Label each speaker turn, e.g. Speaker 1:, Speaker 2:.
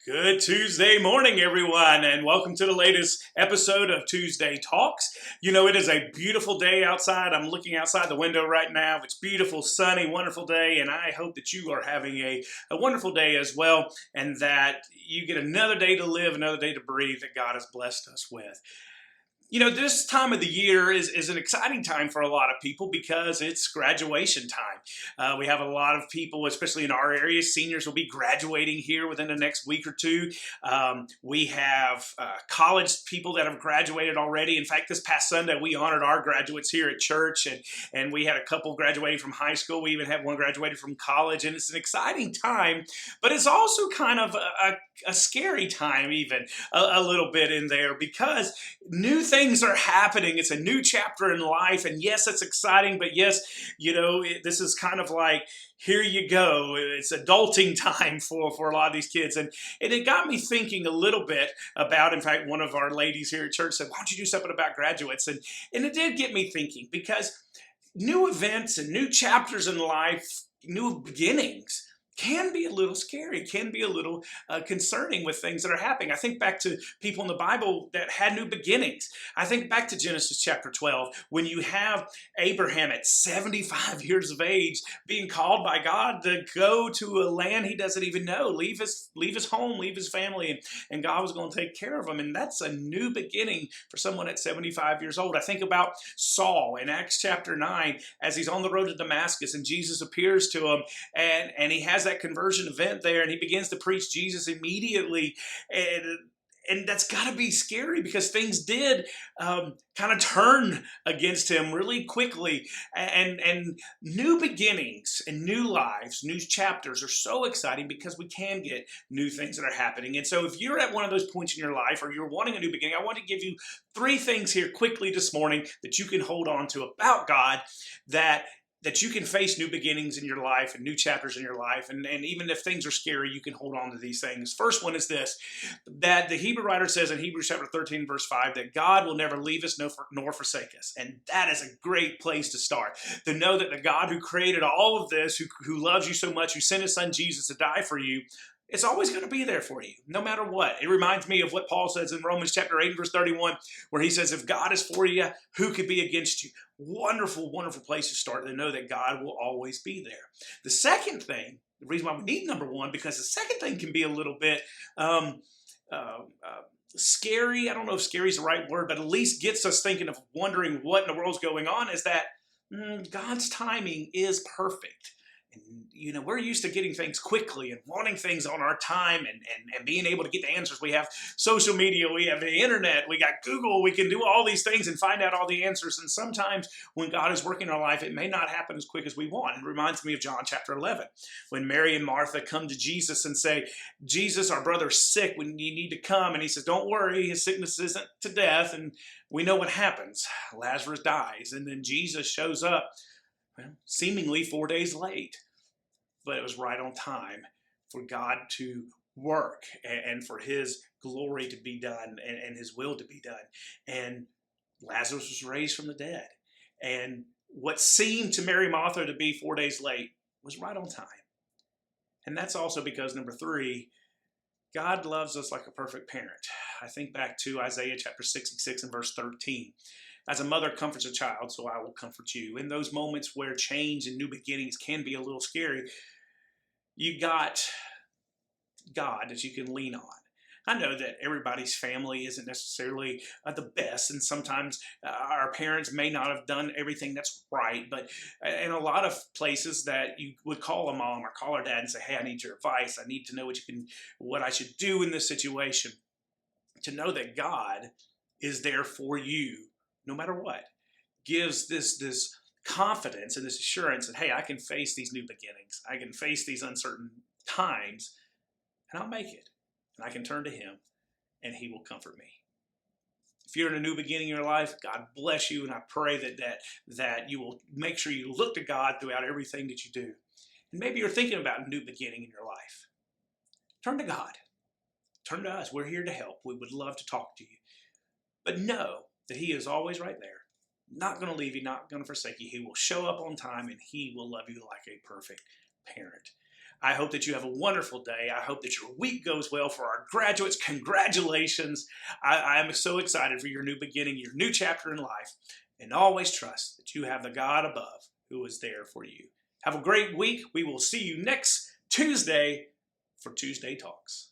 Speaker 1: Good Tuesday morning, everyone, and welcome to the latest episode of Tuesday Talks. You know, it is a beautiful day outside. I'm looking outside the window right now. It's beautiful, sunny, wonderful day, and I hope that you are having a wonderful day as well, and that you get another day to live, another day to breathe that God has blessed us with. You know, this time of the year is an exciting time for a lot of people because it's graduation time. We have a lot of people, especially in our area, seniors will be graduating here within the next week or two. We have college people that have graduated already. In fact, this past Sunday, we honored our graduates here at church, and we had a couple graduating from high school. We even had one graduated from college, and it's an exciting time, but it's also kind of a scary time even a little bit in there because new things are happening. It's a new chapter in life. And yes, it's exciting, but yes, you know, this is kind of like, here you go. It's adulting time for a lot of these kids. And it got me thinking a little bit about, in fact, one of our ladies here at church said, why don't you do something about graduates? And it did get me thinking because new events and new chapters in life, new beginnings, can be a little scary, can be a little concerning with things that are happening. I think back to people in the Bible that had new beginnings. I think back to Genesis chapter 12, when you have Abraham at 75 years of age being called by God to go to a land he doesn't even know, leave his home, leave his family, and God was going to take care of him. And that's a new beginning for someone at 75 years old. I think about Saul in Acts chapter 9 as he's on the road to Damascus and Jesus appears to him and he has that conversion event there and he begins to preach Jesus immediately, and that's got to be scary because things did kind of turn against him really quickly, and new beginnings and new lives, new chapters are so exciting because we can get new things that are happening. And so if you're at one of those points in your life or you're wanting a new beginning, I want to give you 3 things here quickly this morning that you can hold on to about God, that you can face new beginnings in your life and new chapters in your life. And even if things are scary, you can hold on to these things. First one is this, that the Hebrew writer says in Hebrews chapter 13, verse 5, that God will never leave us nor forsake us. And that is a great place to start. To know that the God who created all of this, who loves you so much, who sent his son Jesus to die for you, it's always going to be there for you, no matter what. It reminds me of what Paul says in Romans chapter 8, verse 31, where he says, if God is for you, who could be against you? Wonderful, wonderful place to start, to know that God will always be there. The second thing, the reason why we need number one, because the second thing can be a little bit scary. I don't know if scary is the right word, but at least gets us thinking of wondering what in the world's going on, is that God's timing is perfect. You know, we're used to getting things quickly and wanting things on our time and being able to get the answers. We have social media, we have the internet, we got Google, we can do all these things and find out all the answers. And sometimes when God is working in our life, it may not happen as quick as we want. It reminds me of John chapter 11, when Mary and Martha come to Jesus and say, Jesus, our brother's sick, you need to come. And he says, don't worry, his sickness isn't to death. And we know what happens. Lazarus dies. And then Jesus shows up, well, seemingly 4 days late. But it was right on time for God to work and for his glory to be done and his will to be done. And Lazarus was raised from the dead. And what seemed to Mary and Martha to be 4 days late was right on time. And that's also because, number 3, God loves us like a perfect parent. I think back to Isaiah chapter 66 and verse 13. As a mother comforts a child, so I will comfort you. In those moments where change and new beginnings can be a little scary, you got God that you can lean on. I know that everybody's family isn't necessarily the best, and sometimes our parents may not have done everything that's right, but in a lot of places that you would call a mom or call her dad and say, hey, I need your advice. I need to know what I should do in this situation. To know that God is there for you, no matter what, gives this confidence and this assurance that, hey, I can face these new beginnings. I can face these uncertain times, and I'll make it. And I can turn to him, and he will comfort me. If you're in a new beginning in your life, God bless you, and I pray that you will make sure you look to God throughout everything that you do. And maybe you're thinking about a new beginning in your life. Turn to God. Turn to us. We're here to help. We would love to talk to you. But know that he is always right there. Not going to leave you, not going to forsake you. He will show up on time, and he will love you like a perfect parent. I hope that you have a wonderful day. I hope that your week goes well. For our graduates, congratulations. I am so excited for your new beginning, your new chapter in life. And always trust that you have the God above who is there for you. Have a great week. We will see you next Tuesday for Tuesday Talks.